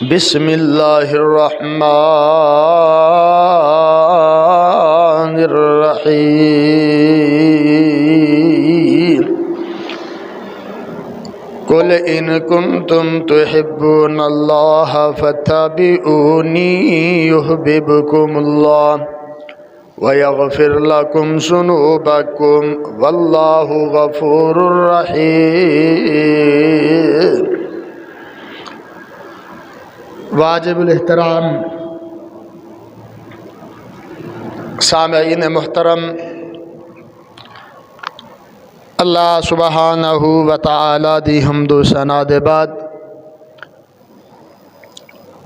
بسم اللہ الرحمن الرحیم قل ان کنتم تحبون اللہ فاتبعونی یحببکم اللہ ویغفر لکم ذنوبکم واللہ غفور رحیم۔ واجب الاحترام سامعین محترم، اللہ سبحانہ و تعالی دی حمد و ثنا دے بعد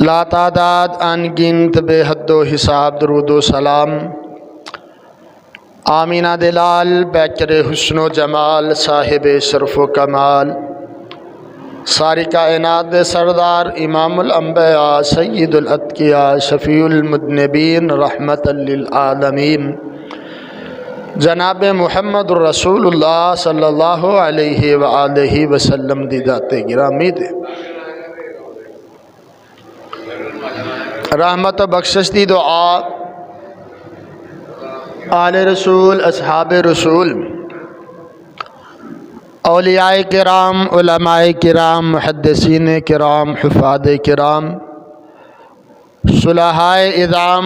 لا تعداد ان گنت بے حد و حساب درود و سلام آمینہ دلال بیکر حسن و جمال صاحب شرف و کمال ساری کائنات دے سردار امام الانبیاء سید الاتقیاء شفیع المذنبین رحمت للعالمین جناب محمد رسول اللہ صلی اللہ علیہ وآلہ وسلم دی ذات گرامی دے رحمت و بخشش دی دعا آل رسول اصحاب رسول اولیاء کرام علماء کرام محدثین کرام حفاظ کرام صلحاء اعظام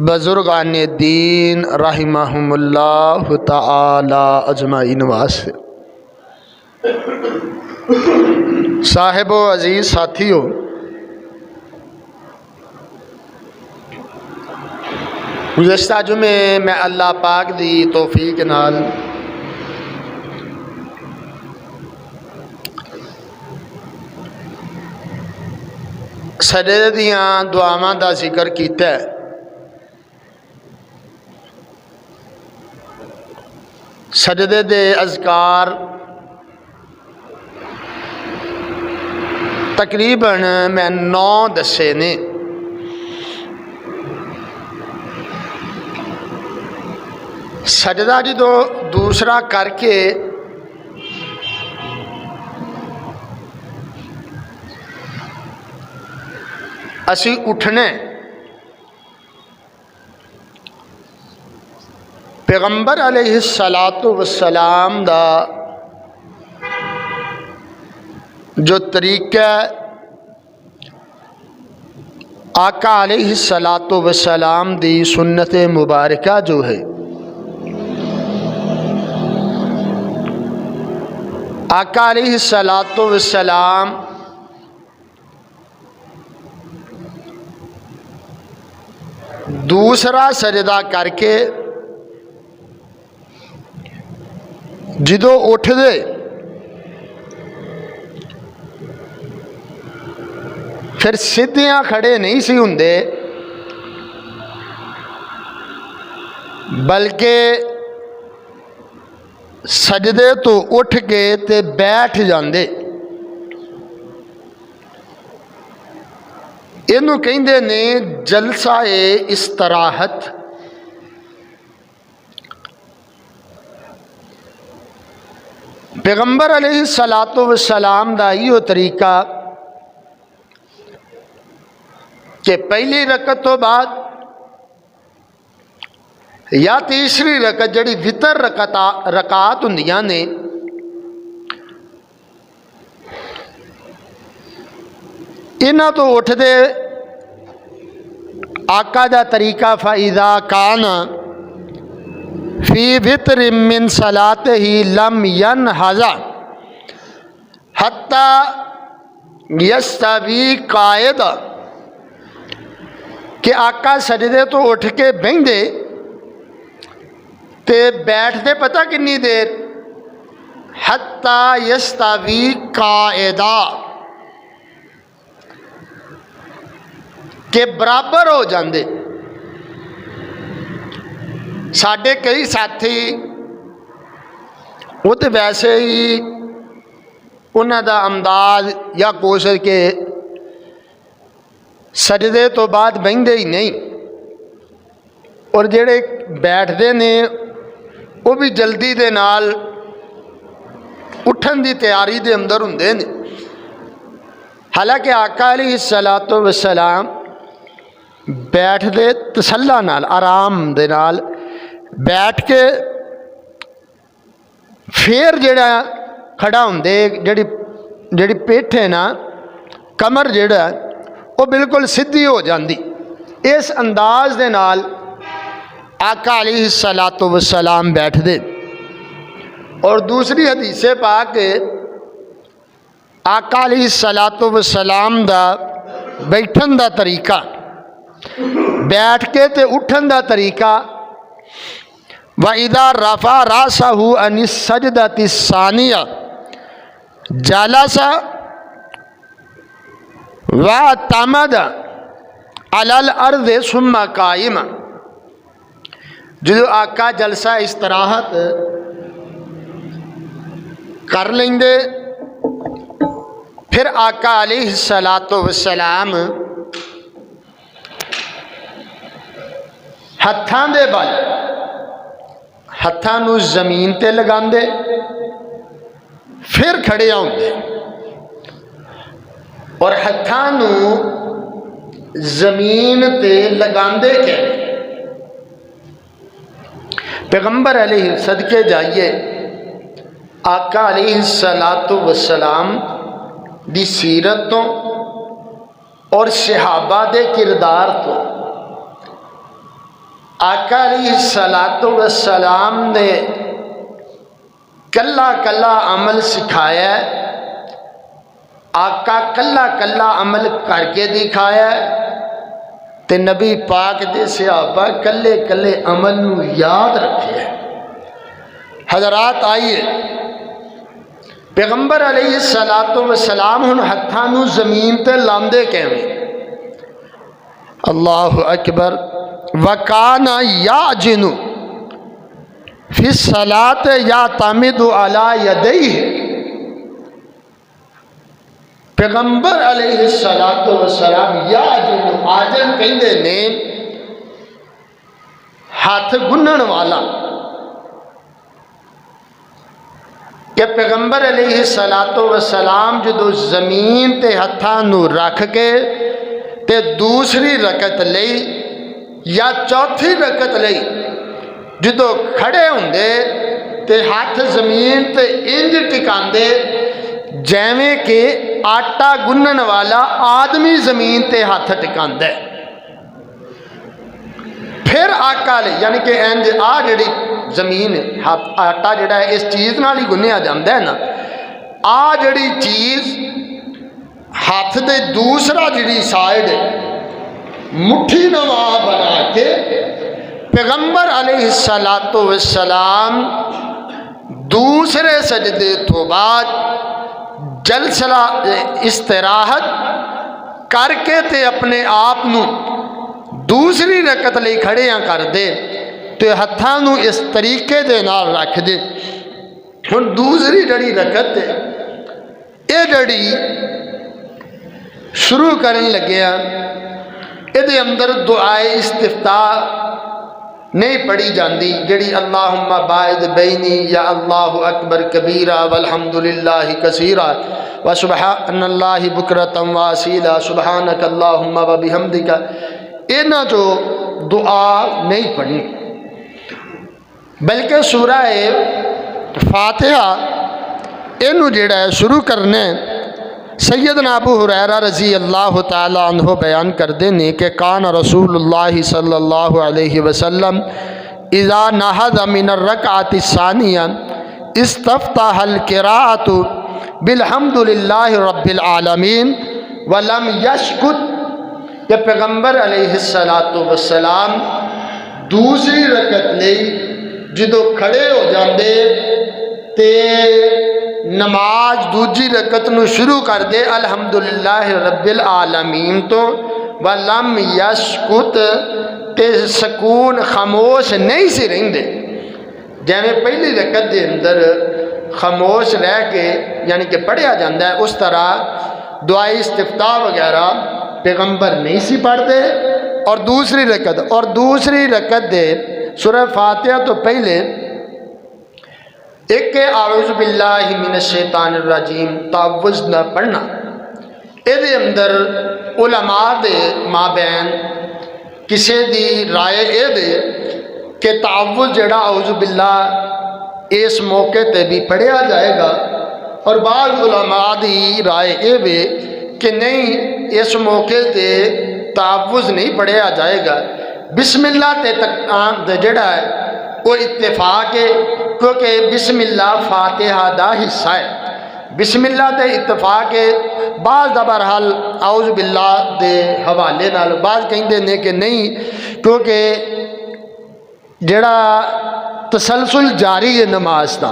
بزرگان دین رحمہم اللہ تعالی اجمعین واسطے صاحب و عزیز ساتھیو، گزشتہ جمعے میں اللہ پاک دی توفیق نال سجدے دیاں دعاواں دا ذکر کیتا ہے۔ سجدے دے اذکار تقریباً میں 9 دسے نے۔ سجدہ جدو دوسرا کر کے اسی اٹھنے پیغمبر علیہ السلام دا جو طریقہ آقا علیہ السلام دی سنت مبارکہ جو ہے، آقا علیہ السلام دوسرا سجدہ کر کے جدو اٹھ دے پھر سدھیاں کھڑے نہیں سی ہوندے، بلکہ سجدے تو اٹھ کے تے بیٹھ جاندے۔ اینو کہندے نے جلسہ استراحت۔ پیغمبر علیہ السلام دا یہ طریقہ کہ پہلی رکعت تو بعد یا تیسری رکعت جڑی وتر رکعات ہوندیاں نے، انہاں تو اٹھ دے آقا دا طریقہ فَإِذَا كَانَ فِي وِتْرٍ مِّن صَلَاتِهِ لَمْ يَنْهَضْ حَتَّى يَسْتَوِي قَاعِدًا، کہ آقا سجدے تو اٹھ کے بہندے تے بیٹھ دے پتہ کنی دیر، حَتَّى يَسْتَوِي قَاعِدًا، کہ برابر ہو جاندے۔ ساڈے کئی ساتھی وہ تو ویسے ہی انہاں دا انداز یا کوشش کے سجدے تو بعد بہندے ہی نہیں، اور جڑے بیٹھ دے نے وہ بھی جلدی دے نال اٹھن دی تیاری دے اندر ہوندے نے۔ حالانکہ آقا علیہ الصلوۃ والسلام بیٹھ دے تسلا نال آرام دے نال بیٹھ کے پھر جڑا کھڑا ہوندے جڑی پیٹھ ہے نا کمر جڑا وہ بالکل سیدھی ہو جاندی. اس انداز دے نال آقا علیہ الصلوۃ والسلام بیٹھ دے. اور دوسری حدیث پاک آقا علیہ الصلوۃ والسلام دا بیٹھن دا طریقہ بیٹھ کے تے اٹھن دا طریقہ وَإِذَا رَفَعَ رَأْسَهُ عَنِ السَّجْدَةِ الثَّانِيَةِ جَلَسَ وَاعْتَمَدَ عَلَى الْأَرْضِ ثُمَّ قَائِمًا. جو آقا جلسہ استراحت کر لیں گے پھر آقا علیہ الصلوۃ والسلام ہتھاں دے بل ہتھاں نو زمین تے لگاندے پھر کھڑے ہوندے اور ہتھاں نو زمین تے لگاندے کہ پیغمبر علیہ صدقے جائیے آقا علیہ الصلوۃ والسلام دی سیرت تو اور صحابہ دے کردار تو آقا علیہ الصلوۃ والسلام نے کلا کلا عمل سکھایا ہے. آقا کلا کلا عمل کر کے دکھایا ہے تے نبی پاک دے صحابہ کلے کلے عمل نو یاد رکھے. حضرات آئیے پیغمبر علیہ الصلوۃ والسلام ہن ہتھاں نو زمین تے لاندے کیویں؟ اللہ اکبر. وَكَانَ يَعْجِنُ فِي الصَّلَاةِ يَعْتَمِدُ عَلَى يَدَيْهِ. پیغمبر علیہ الصلوۃ والسلام یعجن آجن کہندے نے ہاتھ گنن والا کہ پیغمبر علیہ الصلوۃ والسلام جدو زمین تے ہتھاں نو رکھ کے تے دوسری رکعت لئی یا چوتھی رکعت لئی جدو کھڑے ہوندے تے ہاتھ زمین تے انج ٹکاندے جیویں کہ آٹا گنن والا آدمی زمین تے ہاتھ ٹکاندے. پھر آقا لے یعنی کہ انج جڑی زمین آٹا جڑا ہے اس چیز نال ہی گنیا جاندا ہے نا, جڑی چیز ہاتھ دے دوسرا جڑی سائڈ مٹھی نوا بنا کے پیغمبر علیہ الصلوۃ والسلام دوسرے سجدے تو بعد جلسہ استراحت کر کے تے اپنے آپ نو دوسری رکعت لئی کھڑیاں کر دے تے ہتھاں نو اس طریقے دے نال رکھ دے. ہن دوسری جڑی رکعت ہے اے جڑی شروع کرن لگیا دے اندر دعائے استفتاح نہیں پڑھی جاندی جڑی اللہم باعد بینی یا اللہ اکبر کبیرہ والحمدللہ کثیرہ وسبحان اللہ بکرۃ واصیلا سبحانک اللہم وبحمدک. اینا جو دعا نہیں پڑھنی بلکہ سورہ فاتحہ اینو جڑا ہے شروع کرنے. سیدنا ابو ہریرہ رضی اللہ تعالی عنہ بیان کر دینے کہ کان رسول اللہ صلی اللہ علیہ وسلم اذا نہض من الرکعۃ الثانیہ استفتح القراءۃ بالحمد للہ رب العالمین ولم یسکت. کہ پیغمبر علیہ الصلوۃ والسلام دوسری رکعت لئی جدو کھڑے ہو جاندے تے نماز دوجی رکعت نو شروع کر دے الحمدللہ رب العالمین تو ولم یسکت تے سکون خاموش نہیں سی رہندے. جیویں پہلی رکعت دے اندر خاموش رہ کے یعنی کہ پڑھیا جاندہ ہے اس طرح دعائے استفتاح وغیرہ پیغمبر نہیں سی پڑھتے. اور دوسری رکعت دے سورہ فاتحہ تو پہلے ایک اعوذ باللہ من الشیطان الرجیم تعوذ نہ پڑھنا یہ اندر علماء دے مابین کسی دی رائے یہ دے کہ تعوذ جڑا اعوذ باللہ اس موقع تے بھی پڑھیا جائے گا، اور بعض علماء دی رائے یہ بھی کہ نہیں اس موقع تے تعوذ نہیں پڑھیا جائے گا، بسم اللہ تے جڑا ہے وہ اتفاق ہے، کیونکہ بسم اللہ فاتحہ دا حصہ ہے، بسم اللہ تے اتفاق ہے۔ بعض دا بہرحال اعوذ باللہ دے حوالے نال بعض کہندے نے کہ نہیں، کیونکہ جڑا تسلسل جاری ہے نماز دا،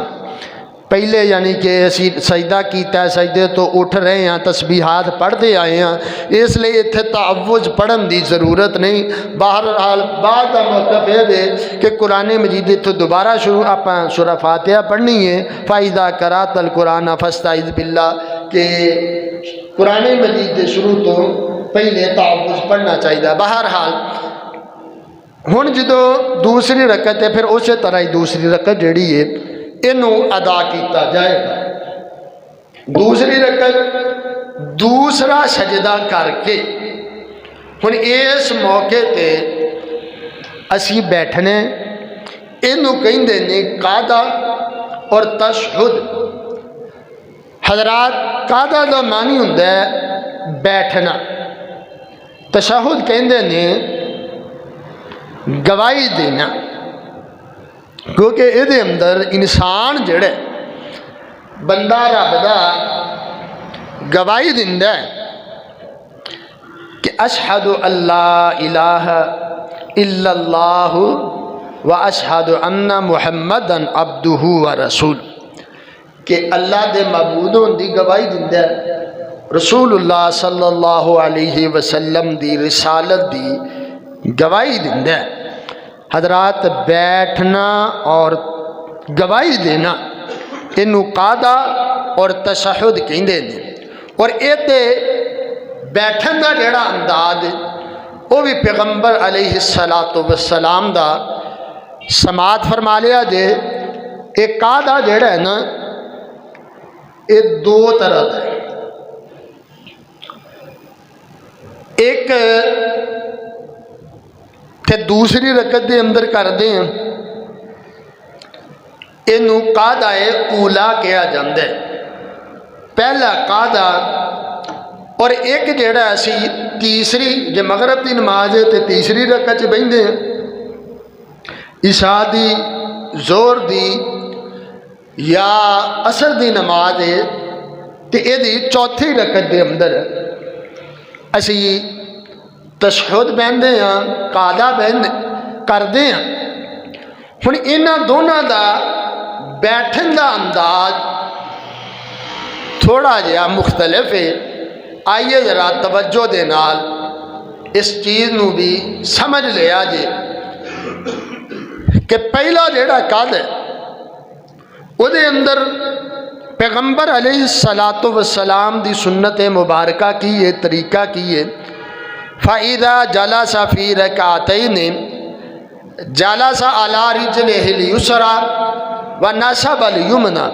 پہلے یعنی کہ اسی سجدہ کیتا ہے، سجدے تو اٹھ رہے ہیں، تسبیحات پڑھتے آئے ہیں، اس لیے اتنے تعوذ پڑھن دی ضرورت نہیں۔ بہرحال بعد کا موقف یہ ہے کہ قرآن مجید تو دوبارہ شروع آپ سورہ فاتحہ پڑھنی ہے، فَإِذَا قَرَأْتَ الْقُرْآنَ فَاسْتَعِذْ بِاللَّهِ، کہ قرآن مجید دے شروع تو پہلے تعوذ پڑھنا چاہیے۔ بہرحال ہن جدو دوسری رکعت ہے، پھر اسی طرح ہی دوسری رکعت جڑی ہے انہوں ادا کیتا جائے گا۔ دوسری رکعت دوسرا سجدہ کر کے ہن اس موقع تے اسی بیٹھنے، انہوں کہندے نے قعدہ اور تشہد۔ حضرات قعدہ دا معنی ہوندا ہے بیٹھنا، تشہد کہندے نے گواہی دینا، کیونکہ یہ اندر انسان جڑے بندہ رب دا گواہی دیندا ہے کہ اشہد اللہ الہ الا اللہ و اشہد ان محمدن عبدہ و رسول، کہ اللہ دے معبودوں دی گواہی دیندا ہے، رسول اللہ صلی اللہ علیہ وسلم دی رسالت دی گواہی دیندا ہے۔ حضرات بیٹھنا اور گواہی دینا انہوں قعدہ اور تشہد کہندے نے، اور ایتے بیٹھن دا جڑا انداز وہ بھی پیغمبر علیہ السلام دا سماعت فرما لیا جے۔ ایک قعدہ جڑا ہے نا یہ دو طرح دا ہے، ایک تے دوسری رکعت دے اندر کر دیں اینو قعدہ اولا کہا جاندے، پہلا قعدہ، اور ایک جڑا اسی تیسری جے مغرب دی نماز ہے تے تیسری رکعت بہندے ہیں، عشاء دی، زور دی یا عصر دی نماز ہے تے اے دی چوتھی رکعت دے اندر اسی تشہد بہندے ہیں، قعدہ بہند کردے ہیں۔ ہن انہاں دونوں دا بیٹھن دا انداز تھوڑا جہا مختلف ہے، آئیے ذرا توجہ دے نال اس چیز نو بھی سمجھ لیا جے کہ پہلا جڑا قعدہ ہے وہ دے اندر پیغمبر علیہ السلام دی سنت مبارکہ کی یہ طریقہ کی ہے، فَإِذَا جَلَسَ فِي رَكَعَتَيْنِ جَلَسَ عَلَى رِجْلِهِ الْيُسْرَى وَنَصَبَ الْيُمْنَى،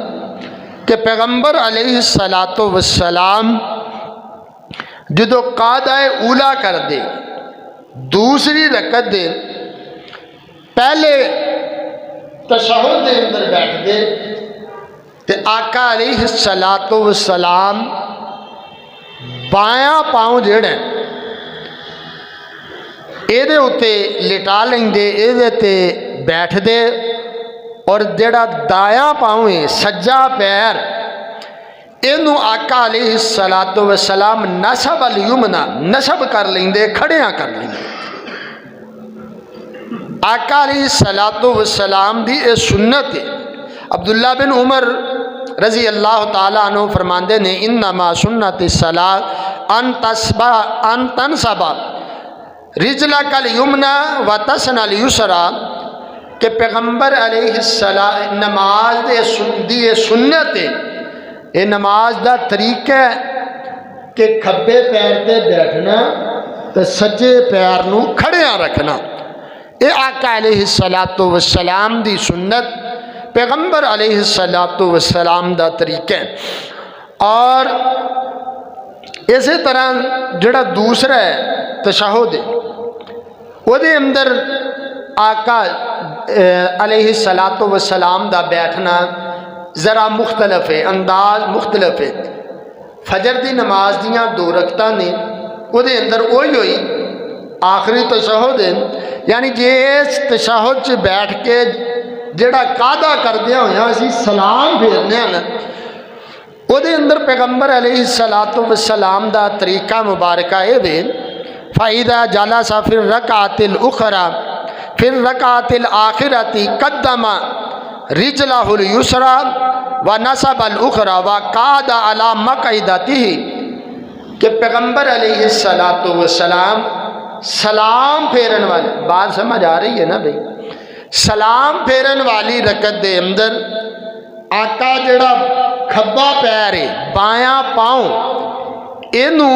کہ پیغمبر علیہ السلام جدو قعدہ اولا کر دے دوسری رکعت دے پہلے تشہد دے اندر بیٹھ دے تے آقا علیہ السلام بایاں پاؤں جڑے ایدے اتے لٹا لیں دے، ایدے تے بیٹھ دے، اور جڑا دایاں پاؤں ہے سجا پیر اینو آقا علیہ السلام نصب الیمنا نصب کر لیں دے، کھڑیاں کر لیں دے۔ آقا علیہ السلام دی اے سنت ہے۔ عبداللہ بن عمر رضی اللہ تعالیٰ عنہ فرماندے نے انما سنت الصلاۃ ان تنصب رجلک الیمنا و تسن الیسرا، کہ پیغمبر علیہ السلام نماز دی سنت ہے، یہ نماز دا طریقہ ہے کہ کھبے پیر تے بیٹھنا تے سجے پیر نو کھڑیاں رکھنا، یہ آقا علیہ السلام دی سنت، پیغمبر علیہ السلام دا طریقہ ہے۔ اور اسی طرح جڑا دوسرا ہے تشہد وہ دے اندر آقا علیہ الصلاۃ والسلام دا بیٹھنا ذرا مختلف ہے، انداز مختلف ہے۔ فجر دی نماز دیاں 2 رکعتاں نے وہ دے اندر ہوئی آخری تشہد ہے، یعنی جس تشہد چ بیٹھ کے جڑا قاعدہ کردیا ہویا اسی سلام پھیرنے ہیں، وہ دے اندر پیغمبر علیہ الصلاۃ والسلام دا طریقہ مبارکہ ہے وے فَإِذَا جَلَسَ فِي الرَّكْعَةِ الْأُخْرَى فِي الرَّكْعَةِ الْآخِرَةِ قَدَّمَ رِجْلَهُ الْيُسْرَى وَنَصَبَ الْأُخْرَى وَقَعَدَ عَلَى مَقْعِدَتِهِ، کہ پیغمبر علیہ الصلاۃ والسلام سلام پھیرن والے، بات سمجھ آ رہی ہے نا بھائی، سلام پھیرن والی رکعت دے اندر آقا جڑا کھبا پیر ہے بایاں پاؤں اینو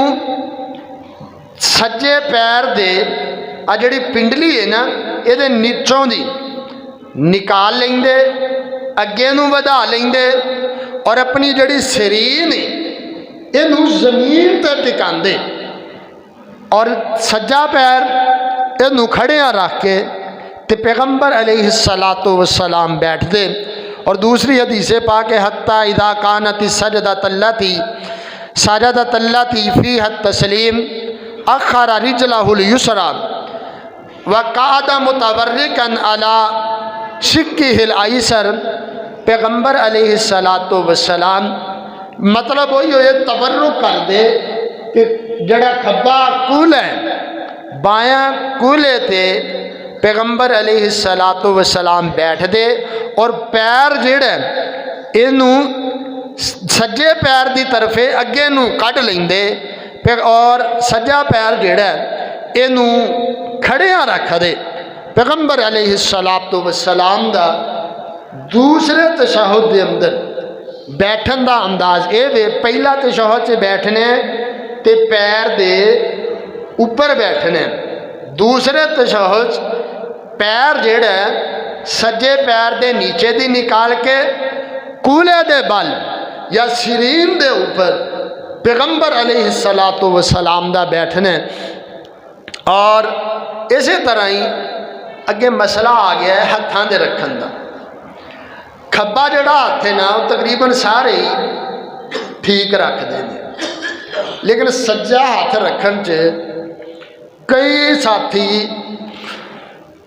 سجے پیر دے جڑی پنڈلی ہے نا یہ نیچوں دی نکال لیں دے، اگے نو ودا لیں دے، اور اپنی جڑی سرین ہے اینو زمین تے ٹکان دے، اور سجا پیر اینو کھڑیاں رکھ کے تے پیغمبر علیہ الصلاۃ والسلام بیٹھ دے۔ اور دوسری حدیث پاک ہے حتی اذا کانت السجدۃ التی سجدۃ التی فیہا التسلیم اخر رجلہ الیسریٰ وقعد متورکا علی شقہ الایسر، پیغمبر علیہ الصلاۃ والسلام مطلب وہی ہوئے تورک کر دے کہ جڑا کھبا کول ہے بایاں کولے تے پیغمبر علیہ الصلاۃ والسلام بیٹھ دے، اور پیر جڑا اینو سجے پیر دی طرفے اگے نو کٹ لیں دے، اور سجا پیر جڑا اینو کھڑیاں رکھ دے۔ پیغمبر علیہ الصلاۃ والسلام دا دوسرے تشہد دے اندر بیٹھن دا انداز اے وے، پہلا تشہد سے بیٹھنے تے پیر دے اوپر بیٹھنے، دوسرے تشہد پیر جڑا سجے پیر دے نیچے دی نکال کے کولے دے بل یا سرین دے اوپر پیغمبر علیہ الصلاۃ والسلام دا بیٹھنے۔ اور اسی طرح ہی اگے مسئلہ آ گیا ہے ہتھاں دے رکھن دا، کھبا جڑا ہاتھ ہے نا وہ تقریباً سارے ہی ٹھیک رکھ دے دے، لیکن سجا ہاتھ رکھن چ کئی ساتھی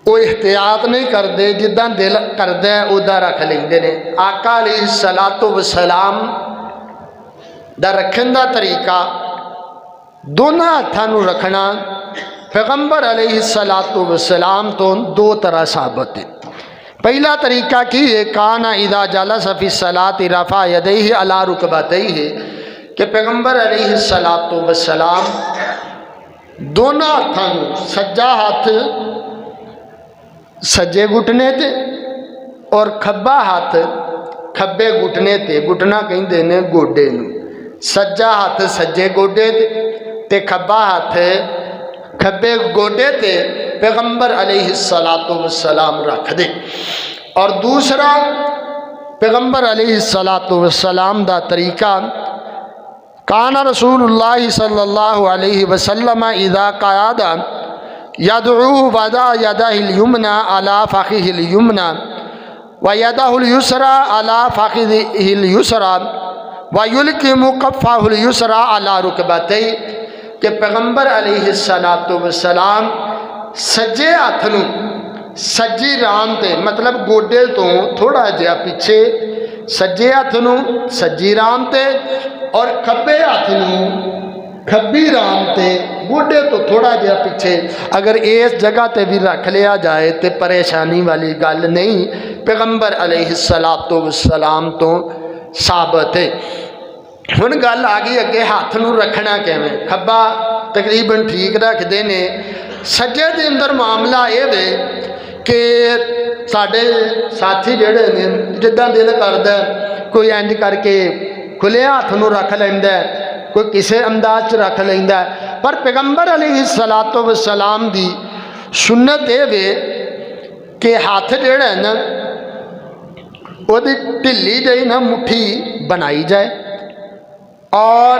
وہ احتیاط نہیں کرتے، جداں دل کردا ہے ادا رکھ لیندے نے۔ آقا علیہ الصلاۃ والسلام دا رکھن دا طریقہ دونوں ہاتھاں نو رکھنا پیغمبر علیہ الصلاۃ والسلام تو 2 طرح ثابت ہے۔ پہلا طریقہ کی ہے کانا اذا جلس فی الصلاۃ رفع یدیہ علی رکبتیہ، کہ پیغمبر علیہ الصلاۃ والسلام دونوں ہاتھاں نو سجا ہاتھ سجے گھٹنے تے اور کھبا ہاتھ کھبے گھٹنے تے، گھٹنا کہندے نے گوڈے نو، سجا ہاتھ سجے گوڈے تے کھبا ہاتھ کھبے گوڈے تے پیغمبر علیہ الصلاۃ والسلام رکھ دے۔ اور دوسرا پیغمبر علیہ الصلاۃ والسلام دا طریقہ کانا رسول اللہ صلی اللہ علیہ وسلم اذا قعد یدعو وضع یدہ الیمنی علی فخذہ الیمنی ویدہ الیسریٰ علی فخذہ الیسریٰ ویلقم کفہ الیسریٰ علی رکبتیہ، کہ پیغمبر علیہ الصلاۃ والسلام سجے ہاتھ نو سجی رام تے مطلب گوڈے تو تھوڑا جہا پیچھے سجے ہاتھ نو سجی رام تے، اور کھبے ہاتھ نو کھبی رام تے گوڈے تو تھوڑا جہا پیچھے، اگر اس جگہ تے بھی رکھ لیا جائے تے پریشانی والی گل نہیں، پیغمبر علیہ الصلاۃ والسلام تو ثابت ہے۔ ہن گل آ گئی اگے ہاتھ نو رکھنا کیویں، کھبا تقریباً ٹھیک رکھتے نے، سجے دے اندر معاملہ یہ ہے کہ ساڈے ساتھی جڑے نے جداں دل کردا کوئی انج کر کے کھلے ہاتھ نو رکھ لیندا ہے، کوئی کسے انداز چ رکھ لیندا ہے، پر پیغمبر علیہ الصلاۃ والسلام دی سنت یہ ہے کہ ہاتھ جڑا ہے نا وہ ڈھلی جی نا مٹھی بنائی جائے، اور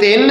3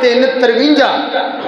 3 53,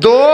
2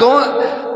2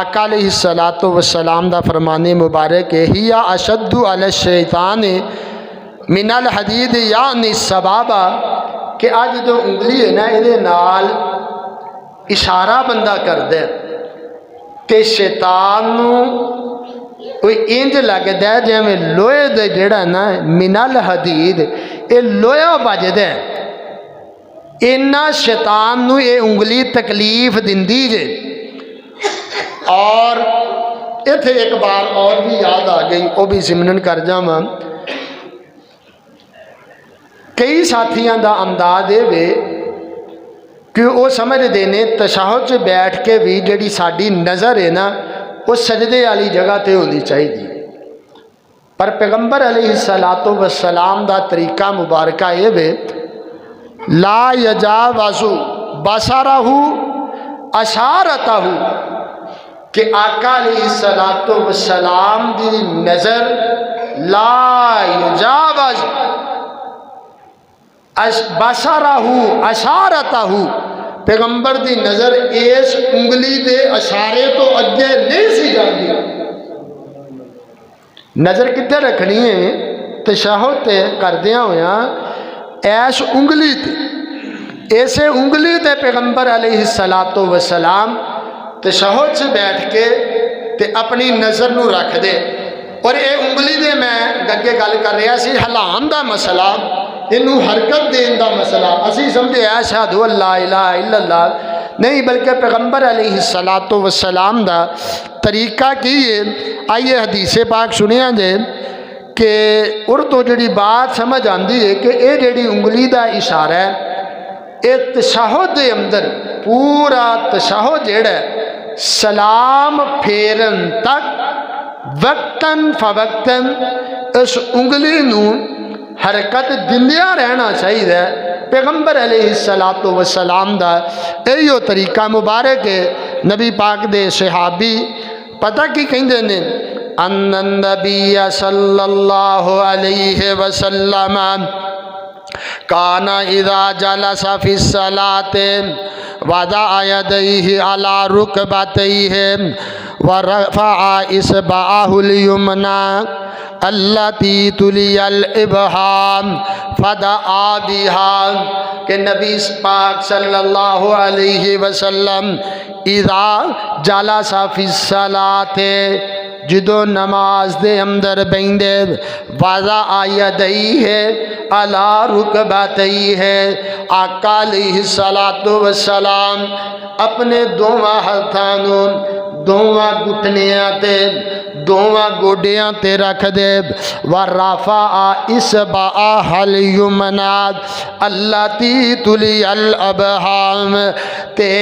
آقا علیہ الصلوۃ والسلام دا فرمانے مبارک ہے ہی اشد علی الشیطان من الحدید یعنی السبابہ کہ اج جو انگلی ہے نا یہ نال اشارہ بندہ کر دے تے شیطان نو کوئی انج لگدا ہے جویں لوہے دے جڑا نا من الحدید یہ لوہا بجدا ہے اینا شیطان نو یہ انگلی تکلیف دیندی جے۔ اور اتھے ایک بار اور بھی یاد آ گئی وہ بھی ضمن کر جاواں کئی ساتھیاں دا انداز وے کہ وہ سمجھتے ہیں تشہد چ بیٹھ کے بھی جڑی ساری نظر ہے نا وہ سجدے والی جگہ تے ہونی چاہیے، پر پیغمبر علیہ الصلوۃ والسلام دا طریقہ مبارکہ یہ وے لا یجاوز بصرہ اشارتہ کہ آقا علیہ الصلوۃ والسلام دی نظر لا یجاوز بصرہ اشارتہ پیغمبر دی نظر اس انگلی دے اشارے تو اگے نہیں سی جاندی۔ نظر کتے رکھنی ہے تشہد تے کردیاں ہویاں ایس انگلی تے، ایسے انگلی تے پیغمبر علیہ الصلوۃ والسلام تشہد سے بیٹھ کے تے اپنی نظر نو رکھ دے۔ اور اے انگلی دے میں گگے گل کر رہا سی ہلان دا مسئلہ، انہوں حرکت دین دا مسئلہ اسی سمجھے اشہد ان لا الہ الا اللہ نہیں، بلکہ پیغمبر علیہ الصلوۃ والسلام دا طریقہ کی ہے۔ آئیے حدیث پاک سنیا جے کہ اردو جڑی بات سمجھ آندی ہے کہ اے جڑی انگلی دا اشارہ ہے اے تشہد دے اندر پورا تشہد جڑا ہے سلام پھیرن تک وقتاً فوقتاً اس انگلی نو حرکت دندیا رہنا چاہیے۔ پیغمبر علیہ الصلوۃ والسلام دا ایو طریقہ مبارک ہے۔ نبی پاک دے صحابی پتہ کی کہندے نے ان النبی صلی اللہ علیہ وسلم کان اذا جلس فی الصلاۃ وضع یدیہ علی رکبتیہ ورفع اصبعہ الیمنی التی تلی الابہام فدعا بہا کہ نبی پاک صلی اللہ علیہ وسلم اذا جلس فی الصلاۃ جدو نماز دے اندر بیندے وضع یدیہ علی رکبتیہ آقا علیہ الصلوۃ والسلام اپنے دونوں ہاتھوں دونوں گھٹنیاں تے دونوں گوڈیاں تے رکھ دے ورفع اصبعہ الیمنی التی تلی الابہام تے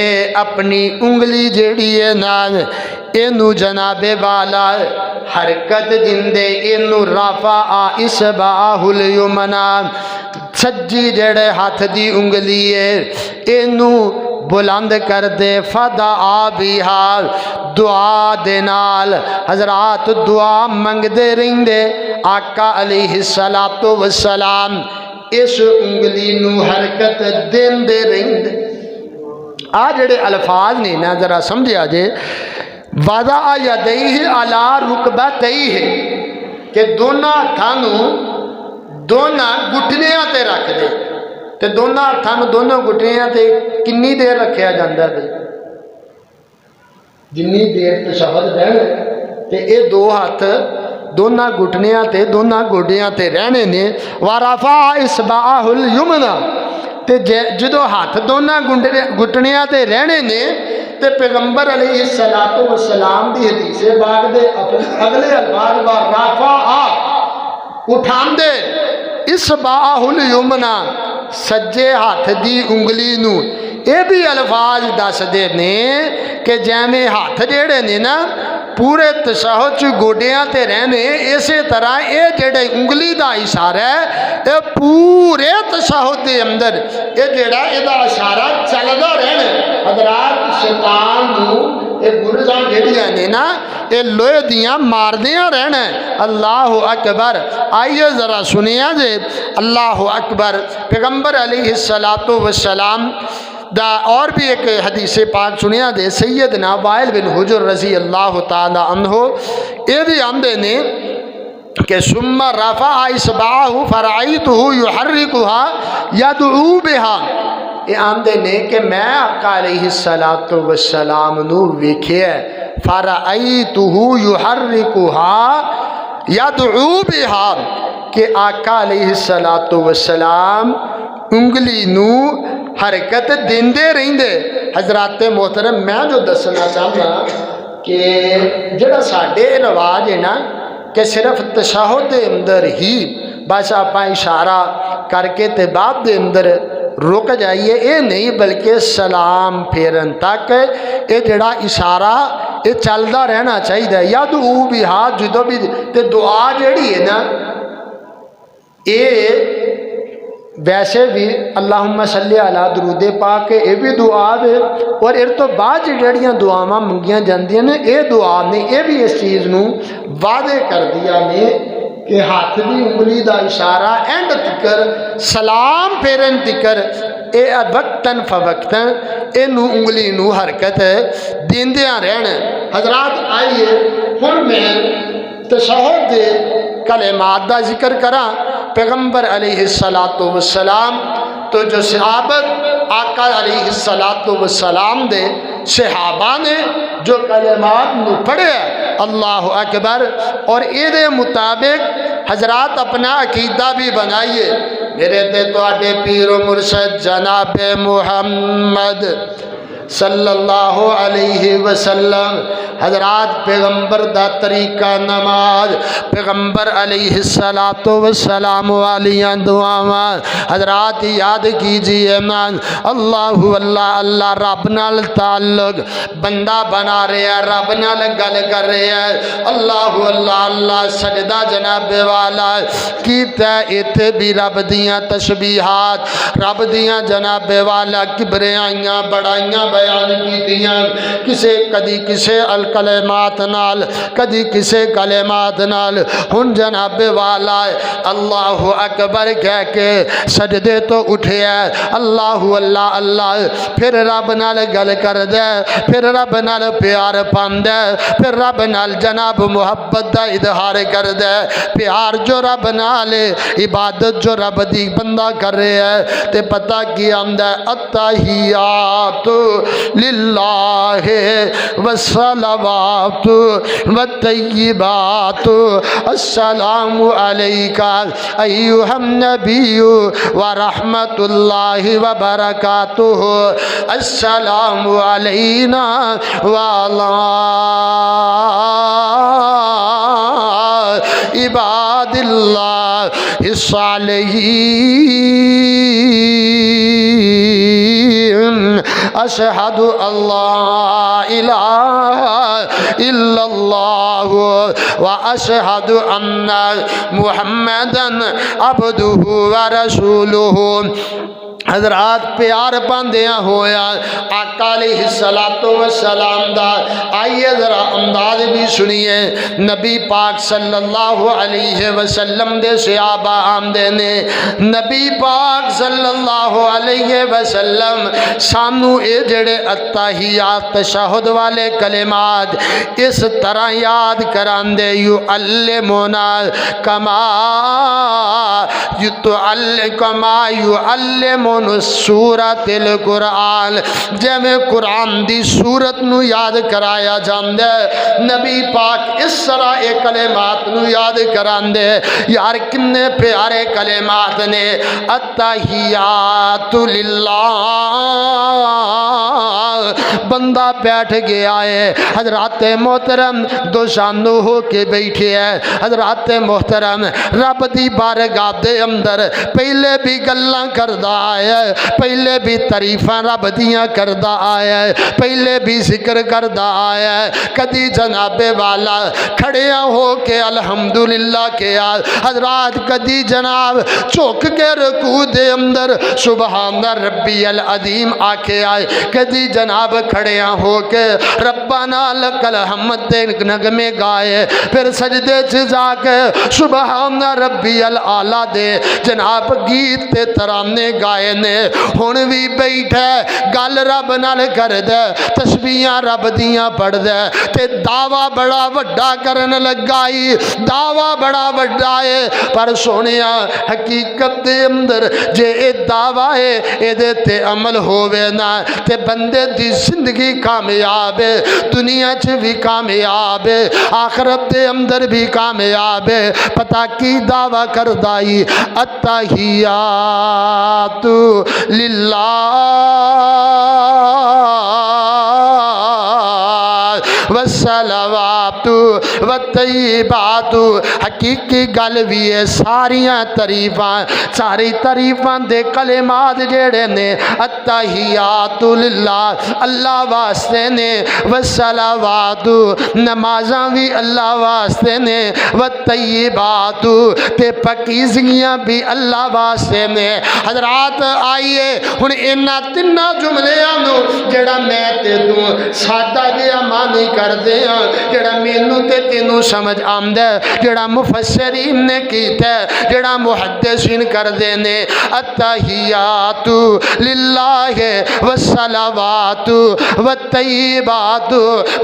اپنی انگلی جیڑی ہے نا اینو جناب والا حرکت دندے اینو رفع اصبعہ الیمنی سجی جڑے ہاتھ دی انگلی ہے اینو بلند کر دے فدعا بہا دعا دے نال حضرات دعا منگ دے رہیں دے آقا علیہ الصلوۃ والسلام اس انگلی نو حرکت دین دے رہیں دے۔ آ جڑے الفاظ نے نا ذرا سمجھا جے وضع یدیہ علی رکبتیہ کہ دونوں ہاتھوں دونوں گھٹنیاں تے رکھ دے تے دونوں ہاتھوں دونوں گھٹنیاں تے کنی دیر رکھیا جاندہ ہے جنی دیر تشہد رہنے تے اے دو ہاتھ دونوں گھٹنیاں تے دونوں گوڈیاں تے رہنے نے ورفع اصبعہ الیمنی تے جدو ہاتھ دونوں گھٹنیاں تے رہنے نے تے پیغمبر علیہ الصلوۃ والسلام دی حدیث پاک دے اگلے الفاظ ورفع اٹھان دے اصبعہ الیمنی سجے ہاتھ دی انگلی نو اے بھی الفاظ دس دے نے کہ جیویں ہاتھ جڑے نے نا پورے تشہد چ گوڈیاں تے رہنے اسی طرح اے جڑے انگلی دا اشارہ ہے اے پورے تشہد دے اندر اے جڑا اے دا اشارہ چلدا رہنا۔ حضرات شیطان نو اے گرزاں جڑیاں نے نا اے لوہے دیاں ماردیاں رہنا۔ اللہ اکبر۔ آئیے ذرا سنیا جے اللہ اکبر۔ پیغمبر علیہ الصلوۃ والسلام اور بھی ایک حدیث پاک سنیا دے سیدنا وائل بن حجر رضی اللہ تعالی عنہ یہ بھی آندے نے کہ ثم رفع اصبعہ فرأیتہ یحرکھا یدعو بہا، یہ آندے نے کہ میں آقا علیہ السلام نو ویکھیا فرأیتہ یحرکھا یدعو بہا کہ آقا علیہ السلام انگلی نو حرکت دیندے رہندے۔ حضرات محترم میں جو دسنا چاہتا کہ جڑا ساڈے رواج ہے نا کہ صرف تشہد دے اندر ہی بس آپ اشارہ کر کے تے بعد دے اندر رک جائیے، اے نہیں بلکہ سلام پھیرن تک اے جڑا اشارہ یہ چلتا رہنا چاہیے۔ یدعو بہا جدو بھی تے دعا جڑی ہے نا اے ویسے بھی اللہم صلی علی درود پاک یہ بھی دعا ہے، اور اس تو بعد جڑیاں دعاواں منگیاں جاندیاں نے اے دعا نے یہ بھی اس چیز نو واضح کر دیا نے کہ ہاتھ دی انگلی دا اشارہ اینڈ تکر سلام پھیرن تکر اے وقتاً فوقتاً اے نو انگلی نو حرکت دیندیاں رہنا۔ حضرات آئیے ہن میں تشہد دے کلمات دا ذکر کرا۔ پیغمبر علیہ السلام تو جو صحابت آقا علیہ السلام دے صحابہ نے جو کلمات نو پڑھے اللہ اکبر، اور اے دے مطابق حضرات اپنا عقیدہ بھی بنائیے۔ میرے تے تو آٹے پیر و مرشد جناب محمد صلی اللہ علیہ وسلم حضرات پیغمبر دا طریقہ نماز، پیغمبر علیہ السلام والیاں دعاواں حضرات یاد کیجئے مان اللہ اللہ اللہ رب نال تعلق بندہ بنا رہے ہیں، رب نال گل کر رہے ہیں، اللہ اللہ اللہ سجدہ جناب والا کیتا ایتھے بھی رب دیاں تسبیحات، رب دیاں جناب والا کبریائیاں بڑائیاں بیان کی دیاں، کسے کدی کسے الکلمات نال کدی کسے کلمات نال۔ ہن جناب والا اللہ اکبر کہہ کے سجدے تو اٹھے ہے، اللہ اللہ اللہ پھر رب نال گل کر دے، پھر رب نال پیار پاندے، پھر رب نال جناب محبت دا اظہار کر دے، پیار جو رب نال عبادت جو رب دی بندہ کر رہے ہے تے پتہ کی آمدہ التحیات للہ والصلوات والطیبات السلام علیکہ ایہا النبی ورحمت اللہ وبرکاتہ السلام علینا وعلی عباد اللہ الصالحین اشہد اللہ الہ الا اللہ واشہد ان محمدا عبدہ ورسولہ۔ حضرات پیار باندیاں ہویا آقا علیہ السلام دا، آئیے ذرا انداز بھی سنیے۔ نبی پاک صلی اللہ علیہ وسلم دے صحابہ آمدے نے، نبی پاک صلی اللہ علیہ وسلم سانو اے جڑے التحیات تشہد والے کلمات اس طرح یاد کران دے، یعلمنا کما یعلمنا سورت القرآن، جیویں قرآن دی سورت نو یاد کرایا جاندے نبی پاک اس طرح اے کلمات نو یاد کراندے۔ یار کنے پیارے کلمات نے، التحیات للہ، بندہ بیٹھ گیا ہے حضرات محترم دو شانو ہو کے بیٹھے ہے، حضرات محترم رب دی بارگاہ دے اندر پہلے بھی گلاں کردہ آیا ہے، پہلے بھی تعریفاں رب دیاں کردہ آیا ہے، پہلے بھی ذکر کردہ آیا ہے، کدی جناب والا کھڑیاں ہو کے الحمدللہ کے حضرات، کدی جناب چوک کے رکوع دے اندر سبحان ربی العظیم آکے آئے، کدی جناب جناب کھڑیاں ہو کے ربنا لکل حمد دے نغمے گائے، پھر سجدے چ جا کے سبحان ربی الاعلیٰ دے جناب گیت تے ترانے گائے نے۔ ہن وی بیٹھا گل رب نال کر دے، تسبیحاں رب دیاں پڑھ دے تے دعویٰ بڑا وڈا کرن لگائی، دعویٰ بڑا وڈا ہے، پر سونیا حقیقت دے اندر جے اے دعویٰ ہے اے دے تے عمل ہووے نا تے بندے دی زندگی کامیاب ہے، دنیا چ بھی کامیاب ہے، آخرت دے اندر بھی کامیاب ہے۔ پتہ کی دعویٰ کردائی التحیات للہ والصلوات والطیبات، حقیقی گل بھی ہے، ساریاں تعریفاں ساری تعریفاں دے کلمات جڑے نے التحیات للہ اللہ واسطے نے، والصلوات نمازاں بھی اللہ واسطے نے، والطیبات تے پاکیزگیاں بھی اللہ واسطے نے۔ حضرات آئیے ہن انہاں تیناں جملیاں نو جڑا میں تے تو سادہ جہا معنی کردے ہاں، جڑا مینوں تے تینوں سمجھ آمدا ہے، جڑا مفسرین نے کیتا ہے، جڑا محدثین کردے نے، التحیات للہ والصلوات والطیبات،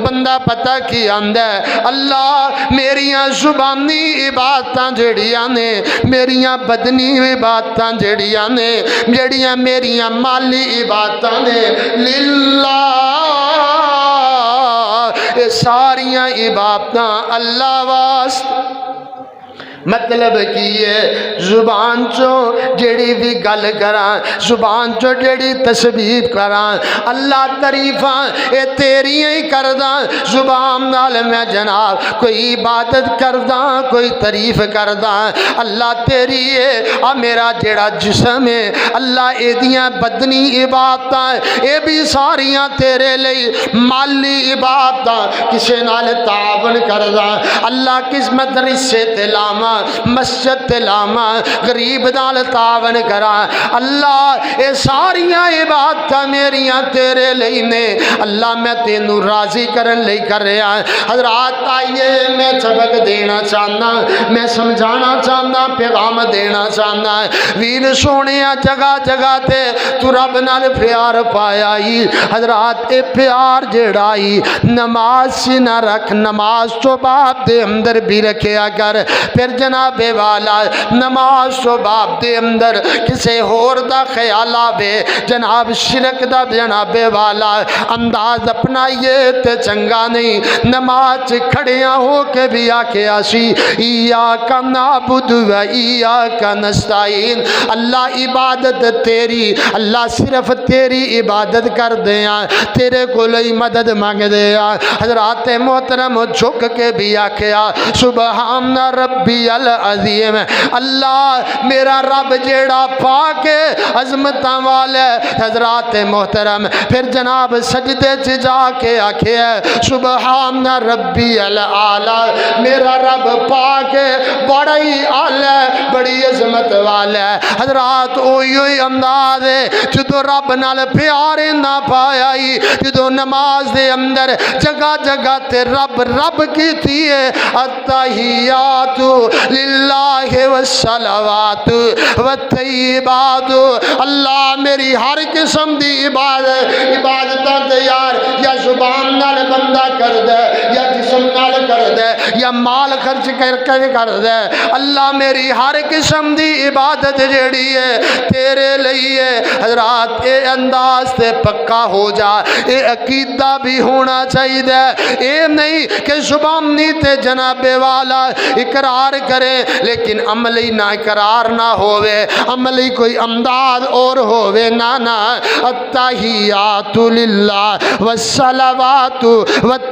بندہ پتہ کی آندا ہے اللہ میریاں زبانی عبادتاں جڑیاں نے، میریاں بدنی عبادتاں جڑیاں نے، جڑیاں میریاں مالی عبادتاں نے، للہ اے ساریاں عبادتاں اللہ واسطے۔ مطلب کی ہے زبان چوں جڑی بھی گل کراں، زبان چوں جڑی تسبیح کراں، اللہ تعریفاں اے تیریاں ہی کرداں، زبان نال میں جناب کوئی عبادت کرداں، کوئی تعریف کرداں، اللہ تیری ہے۔ آ میرا جڑا جسم ہے اللہ اے دیاں بدنی عبادتاں اے بھی ساریاں تیرے لئی، مالی عبادتاں کسے نال تعاون کرداں، اللہ کس مدرسے تے لاواں، مسجد تے لاواں، غریب نال تعاون کراں، اللہ اے ساریاں عبادتاں میریاں تیرے لئی نے، اللہ میں تینوں راضی کرن لئی کر رہا ہاں۔ حضرات آئیے میں سبق دینا چاہنا، میں سمجھانا چاہنا، پیغام دینا چاہنا، ویر سونیا جگہ جگہ تے تو رب نال پیار پایا ہی۔ حضرات اے پیار جڑائی نماز سے نہ رکھ، نماز تو باب دے اندر بھی رکھیا کر، پھر جناب والا نماز تو باب دے اندر کسے ہور دا خیال آوے، جناب شرک دا جناب والا انداز اپنائیے تے چنگا نہیں۔ نماز کھڑیاں ہو کے بھی آکے آسی ایاک نعبد و ایاک نستعین، اللہ عبادت تیری، اللہ صرف تیری عبادت کر دیاں، تیرے کو لئی مدد مانگ دیاں۔ حضرات محترم جھک کے بھی آکھیا سبحان ربی العظیم، اللہ میرا رب جیڑا پاک عظمتاں والا۔ حضرات محترم پھر جناب سجدے چ جا کے آکھے سبحان ربی الاعلی، میرا رب پاک بڑا ہی اعلی، بڑی عظمت والا۔ حضرات اوہی انداز ہے جدو رب نال پیار نہ پایا ہی، جدو نماز دے اندر جگہ جگہ تے رب رب کیتی ہے، التحیات للہ والصلوات والطیبات، اللہ میری ہر قسم دی عبادتاں تے یار یا زبان نال بندہ کر دے، یا جسم نال کر دے، یا مال خرچ کر کے کر دے، اللہ میری ہر قسم دی عبادت جیڑی ہے تیرے لئی ہے۔ حضرات اے انداز تے پکا ہو جا، اے عقیدہ بھی ہونا چاہیے، اے نہیں کہ زبانی تے جناب والا اقرار کرے لیکن عملی نہ اقرار نہ ہوئے، عملی کوئی انداز اور ہوئے، نا نا۔ التحیات للہ والصلوات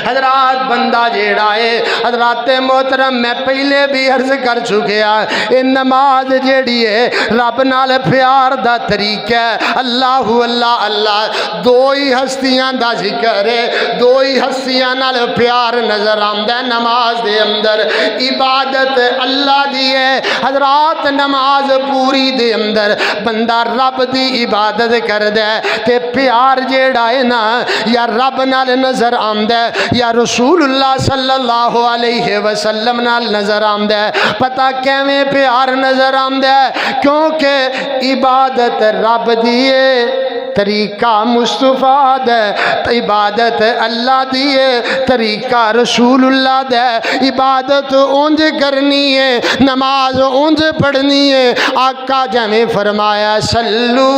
حضرات بندہ جیڑا ہے حضرات محترم میں پہلے بھی عرض کر چکیا اے نماز جیڑی ہے رب نال پیار دا طریقہ ہے اللہ اللہ اللہ دو ہی ہستیاں دا ذکر ہے دو ہی ہستیاں نال پیار نظر آمدا ہے نماز دے اندر عبادت اللہ دی ہے حضرات نماز پوری دے اندر بندہ رب دی عبادت کردا ہے تے پیار جیڑا ہے نا یا رب نال نظر آمدا ہے یا رسول اللہ صلی اللہ علیہ وسلم نال نظر آمدا ہے پتہ کیویں پیار نظر آمدا ہے کیونکہ عبادت رب دی ہے طریقہ مصطفیٰ دے عبادت اللہ دی ہے طریقہ رسول اللہ دے عبادت اونج کرنی ہے نماز اونج پڑھنی ہے آقا جنے فرمایا سلو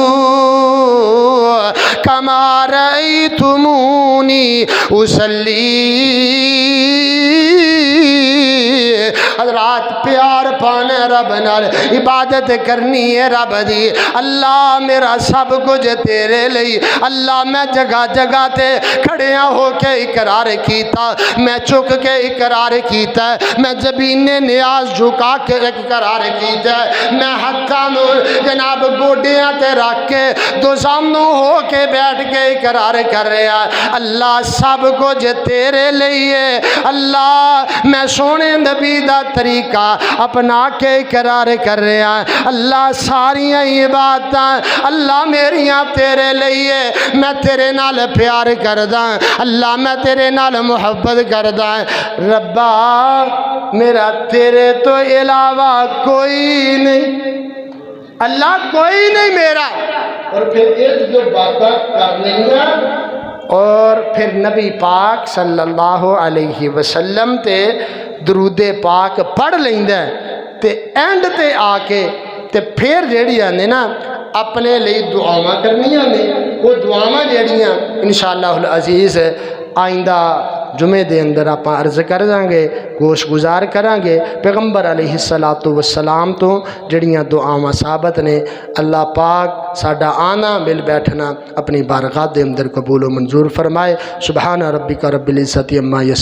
کما رأیتمونی اصلی حضرات پیار پانے رب نال عبادت کرنی ہے رب دی اللہ میرا سب کچھ تیرے لئی اللہ میں جگہ جگہ تے کھڑیاں ہو کے اقرار کیتا میں چک کے اقرار کیتا میں زبین نیاز جھکا کے اقرار کیتا میں ہتھاں نو جناب گوڈیاں تے رکھ کے دو سامنے ہو کے بیٹھ کے اقرار کر رہا اللہ سب کچھ تیرے لئی ہے اللہ میں سونے نبی دا طریقہ اپنا کے اقرار کر رہا اللہ ساری عبادتاں اللہ میریاں تیرے لئے میں تیرے نال پیار کردا اللہ میں تیرے نال محبت کردا ربا میرا تیرے تو علاوہ کوئی نہیں اللہ کوئی نہیں میرا اور پھر ایک جو باتیں کرنی ہیں اور پھر نبی پاک صلی اللہ علیہ وسلم تے درود پاک پڑھ لیندا تے اینڈ تے آ کے تے پھر جیڑیاں نے نا اپنے لئی دعاواں کرنیاں نے وہ دعاواں جیڑیاں انشاءاللہ العزیز آئندہ جمعے دے اندر آپ عرض کر دیں گے گوش گزار کریں گے پیغمبر علیہ السلام تو جڑیاں دعاواں ثابت نے اللہ پاک ساڈا آنا مل بیٹھنا اپنی بارگاہ دے اندر قبول و منظور فرمائے سبحان ربک رب العزت عما یصفون